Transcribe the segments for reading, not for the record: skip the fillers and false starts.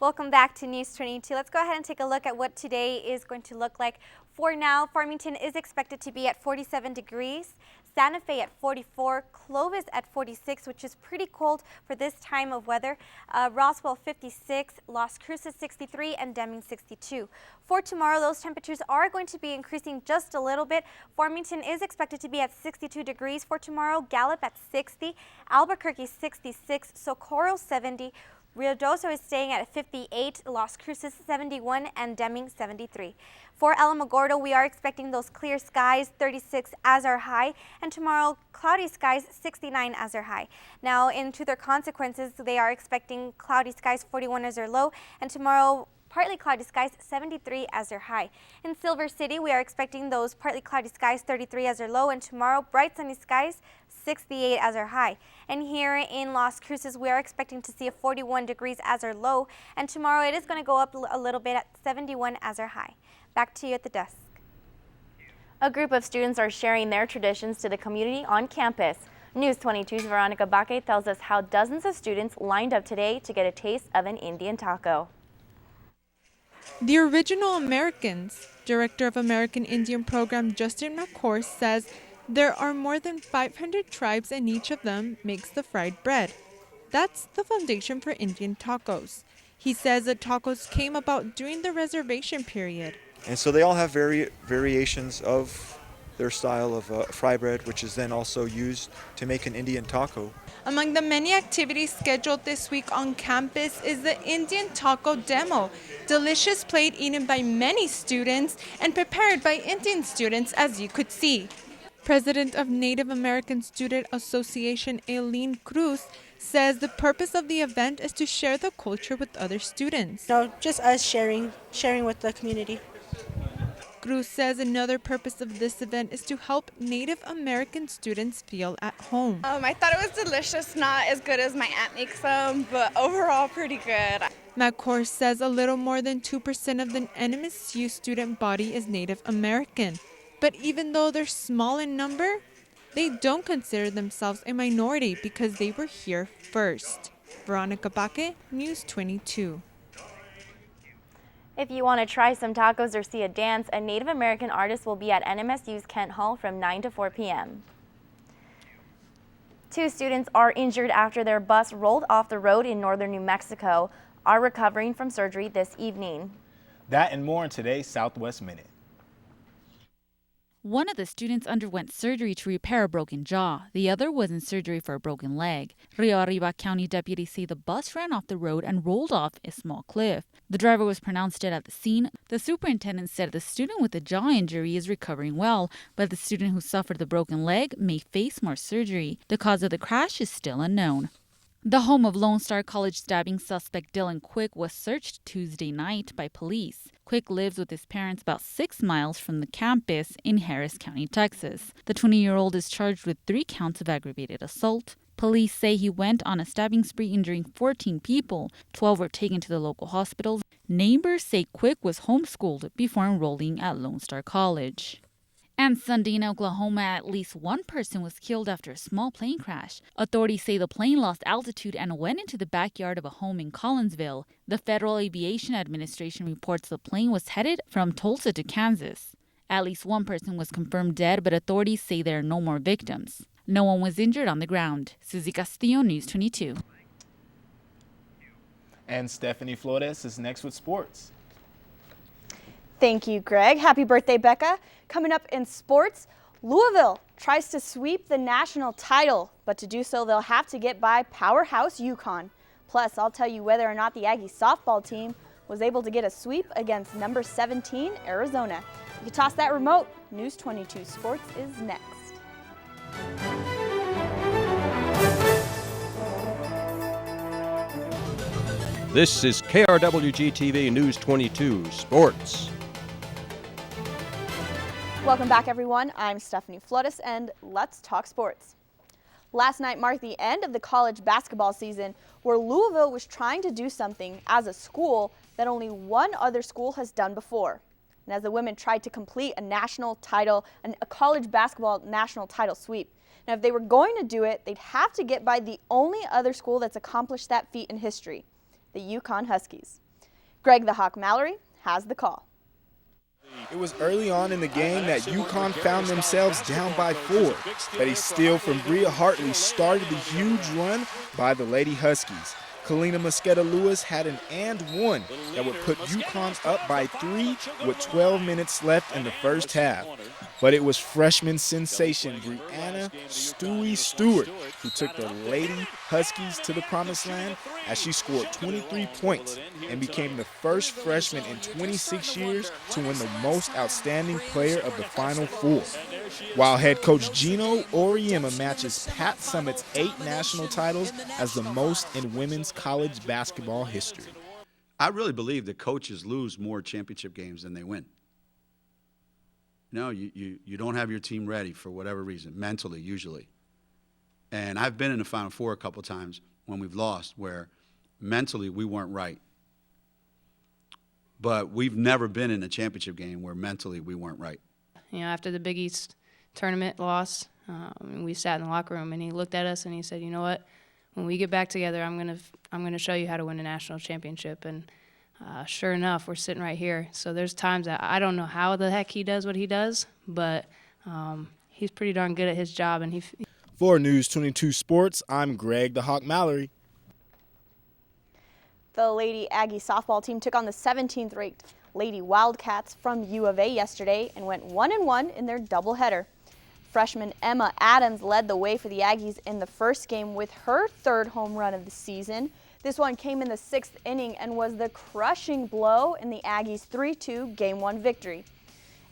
Welcome back to News 22. Let's go ahead and take a look at what today is going to look like. For now, Farmington is expected to be at 47 degrees, Santa Fe at 44, Clovis at 46, which is pretty cold for this time of weather, Roswell 56, Las Cruces 63, and Deming 62. For tomorrow, those temperatures are going to be increasing just a little bit. Farmington is expected to be at 62 degrees for tomorrow, Gallup at 60, Albuquerque 66, Socorro 70, Ruidoso is staying at 58, Las Cruces 71, and Deming 73. For Alamogordo, we are expecting those clear skies, 36 as our high, and tomorrow cloudy skies, 69 as our high. Now, into their consequences, they are expecting cloudy skies, 41 as their low, and tomorrow partly cloudy skies, 73 as their high. In Silver City, we are expecting those partly cloudy skies, 33 as their low, and tomorrow bright sunny skies, 68 as our high. And here in Las Cruces, we are expecting to see a 41 degrees as our low, and tomorrow it is going to go up a little bit at 71 as our high. Back to you at the desk. A group of students are sharing their traditions to the community on campus. News 22's Veronica Baque tells us how dozens of students lined up today to get a taste of an Indian taco. The Original Americans, Director of American Indian Program Justin McCourt, says there are more than 500 tribes and each of them makes the fried bread. That's the foundation for Indian tacos. He says the tacos came about during the reservation period. And so they all have variations of their style of fry bread, which is then also used to make an Indian taco. Among the many activities scheduled this week on campus is the Indian taco demo, delicious plate eaten by many students and prepared by Indian students, as you could see. President of Native American Student Association, Aileen Cruz, says the purpose of the event is to share the culture with other students. No, just us sharing with the community. Cruz says another purpose of this event is to help Native American students feel at home. I thought it was delicious, not as good as my aunt makes them, but overall pretty good. McCourt says a little more than 2% of the NMSU student body is Native American. But even though they're small in number, they don't consider themselves a minority because they were here first. Veronica Baque, News 22. If you want to try some tacos or see a dance, a Native American artist will be at NMSU's Kent Hall from 9 to 4 p.m. 2 students are injured after their bus rolled off the road in northern New Mexico, are recovering from surgery this evening. That and more in today's Southwest Minute. One of the students underwent surgery to repair a broken jaw. The other was in surgery for a broken leg. Rio Arriba County deputies say the bus ran off the road and rolled off a small cliff. The driver was pronounced dead at the scene. The superintendent said the student with the jaw injury is recovering well, but the student who suffered the broken leg may face more surgery. The cause of the crash is still unknown. The home of Lone Star College stabbing suspect Dylan Quick was searched Tuesday night by police. Quick lives with his parents about 6 miles from the campus in Harris County, Texas. The 20-year-old is charged with 3 counts of aggravated assault. Police say he went on a stabbing spree injuring 14 people. 12 were taken to the local hospitals. Neighbors say Quick was homeschooled before enrolling at Lone Star College. And Sunday in Oklahoma, at least one person was killed after a small plane crash. Authorities say the plane lost altitude and went into the backyard of a home in Collinsville. The Federal Aviation Administration reports the plane was headed from Tulsa to Kansas. At least one person was confirmed dead, but authorities say there are no more victims. No one was injured on the ground. Susie Castillo, News 22. And Stephanie Flores is next with sports. Thank you, Greg. Happy birthday, Becca. Coming up in sports, Louisville tries to sweep the national title, but to do so, they'll have to get by powerhouse UConn. Plus, I'll tell you whether or not the Aggie softball team was able to get a sweep against number 17, Arizona. You can toss that remote. News 22 Sports is next. This is KRWG-TV News 22 Sports. Welcome back, everyone. I'm Stephanie Flores, and let's talk sports. Last night marked the end of the college basketball season, where Louisville was trying to do something as a school that only one other school has done before. And as the women tried to complete a national title, a college basketball national title sweep. Now, if they were going to do it, they'd have to get by the only other school that's accomplished that feat in history, the UConn Huskies. Greg the Hawk Mallory has the call. It was early on in the game that UConn found themselves down by 4. Betty Steele from Bria Hartley started the huge run by the Lady Huskies. Kalina Mosqueda-Lewis had an and one that would put UConn up by 3 with 12 minutes left in the first half. But it was freshman sensation Brianna Stewie Stewart who took the Lady Huskies to the promised land as she scored 23 points and became the first freshman in 26 years to win the most outstanding player of the Final Four. While head coach Gino Auriemma matches Pat Summitt's 8 national titles as the most in women's college basketball history. I really believe that coaches lose more championship games than they win. No, you don't have your team ready for whatever reason, mentally usually. And I've been in the Final Four a couple times when we've lost where mentally we weren't right. But we've never been in a championship game where mentally we weren't right. You know, after the Big East tournament loss, we sat in the locker room and he looked at us and he said, "You know what? When we get back together, I'm gonna show you how to win a national championship." And sure enough, we're sitting right here. So there's times that I don't know how the heck he does what he does, but he's pretty darn good at his job. And For News 22 Sports, I'm Greg the Hawk Mallory. The Lady Aggie softball team took on the 17th ranked Lady Wildcats from U of A yesterday and went 1-1 in their doubleheader. Freshman Emma Adams led the way for the Aggies in the first game with her 3rd home run of the season. This one came in the 6th inning and was the crushing blow in the Aggies' 3-2 Game 1 victory.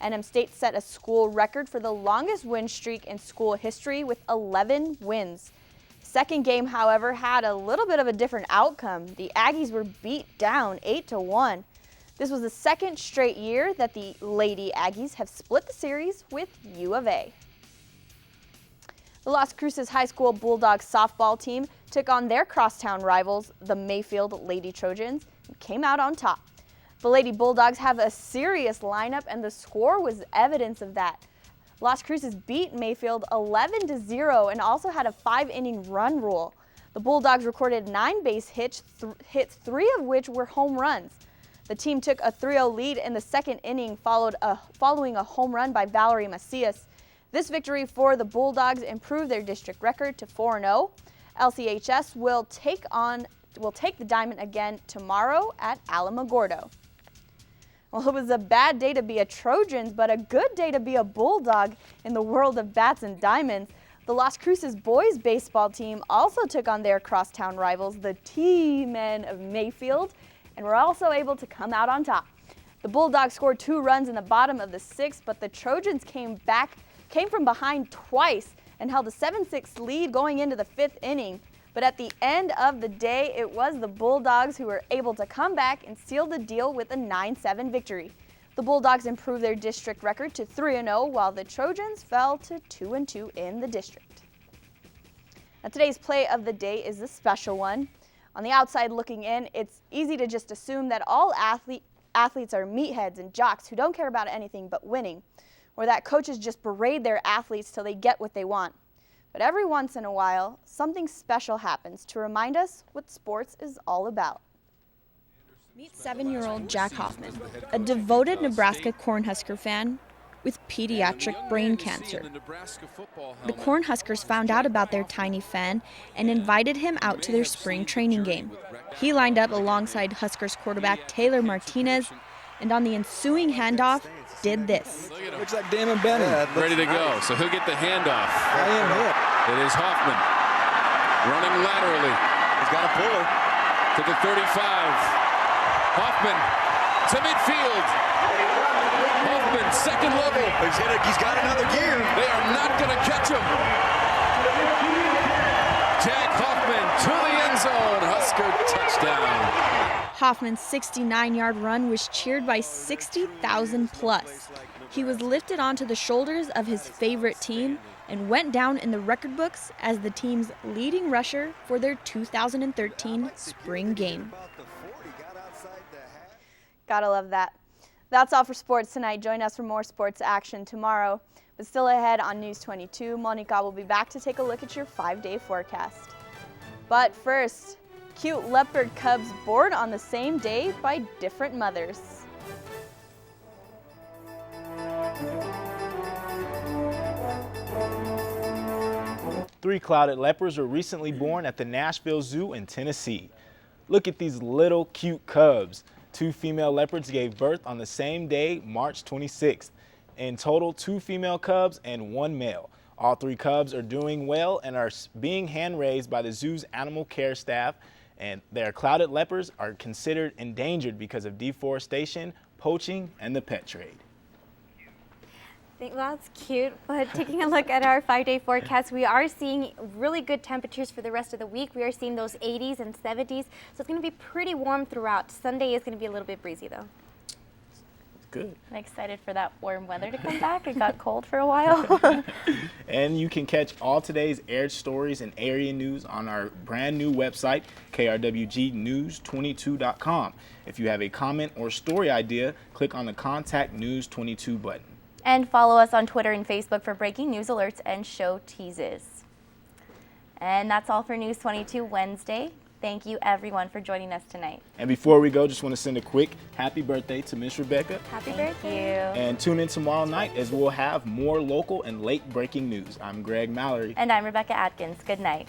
NM State set a school record for the longest win streak in school history with 11 wins. Second game, however, had a little bit of a different outcome. The Aggies were beat down 8-1. This was the 2nd straight year that the Lady Aggies have split the series with U of A. The Las Cruces High School Bulldogs softball team took on their crosstown rivals, the Mayfield Lady Trojans, and came out on top. The Lady Bulldogs have a serious lineup, and the score was evidence of that. Las Cruces beat Mayfield 11-0 and also had a 5-inning run rule. The Bulldogs recorded 9 base hits, 3 of which were home runs. The team took a 3-0 lead in the 2nd inning following a home run by Valerie Macias. This victory for the Bulldogs improved their district record to 4-0. LCHS will take the Diamond again tomorrow at Alamogordo. Well, it was a bad day to be a Trojans, but a good day to be a Bulldog in the world of bats and diamonds. The Las Cruces boys baseball team also took on their crosstown rivals, the T-Men of Mayfield, and were also able to come out on top. The Bulldogs scored 2 runs in the bottom of the 6th, but the Trojans came from behind twice and held a 7-6 lead going into the 5th inning. But at the end of the day, it was the Bulldogs who were able to come back and seal the deal with a 9-7 victory. The Bulldogs improved their district record to 3-0, while the Trojans fell to 2-2 in the district. Now, today's play of the day is a special one. On the outside looking in, it's easy to just assume that all athletes are meatheads and jocks who don't care about anything but winning, or that coaches just berate their athletes till they get what they want. But every once in a while, something special happens to remind us what sports is all about. Meet 7-year-old Jack Hoffman, a devoted Nebraska Cornhusker fan with pediatric brain cancer. The Cornhuskers found out about their tiny fan and invited him out to their spring training game. He lined up alongside Huskers quarterback Taylor Martinez, and on the ensuing handoff, did this. Looks like Damon Bennett. Ready to go, so he'll get the handoff. It is Hoffman running laterally. He's got a puller. To the 35. Hoffman to midfield. Hoffman, second level. He's got another gear. They are not going to catch him. Jack Hoffman to the end zone. Husker touchdown. Hoffman's 69-yard run was cheered by 60,000 plus. He was lifted onto the shoulders of his favorite team and went down in the record books as the team's leading rusher for their 2013 spring game. Gotta love that. That's all for sports tonight. Join us for more sports action tomorrow. But still ahead on News 22, Monica will be back to take a look at your 5-day forecast. But first, cute leopard cubs born on the same day by different mothers. Three clouded leopards were recently born at the Nashville Zoo in Tennessee. Look at these little cute cubs. 2 female leopards gave birth on the same day, March 26th. In total, 2 female cubs and 1 male. All 3 cubs are doing well and are being hand-raised by the zoo's animal care staff. And their clouded leopards are considered endangered because of deforestation, poaching, and the pet trade. Well, that's cute, but taking a look at our 5-day forecast, we are seeing really good temperatures for the rest of the week. We are seeing those 80s and 70s, so it's going to be pretty warm throughout. Sunday is going to be a little bit breezy, though. Good. I'm excited for that warm weather to come back. It got cold for a while. And you can catch all today's aired stories and area news on our brand new website, krwgnews22.com. If you have a comment or story idea, click on the Contact News 22 button. And follow us on Twitter and Facebook for breaking news alerts and show teases. And that's all for News 22 Wednesday. Thank you, everyone, for joining us tonight. And before we go, just want to send a quick happy birthday to Miss Rebecca. Happy Thank birthday. you. And tune in tomorrow night as we'll have more local and late breaking news. I'm Greg Mallory. And I'm Rebecca Atkins. Good night.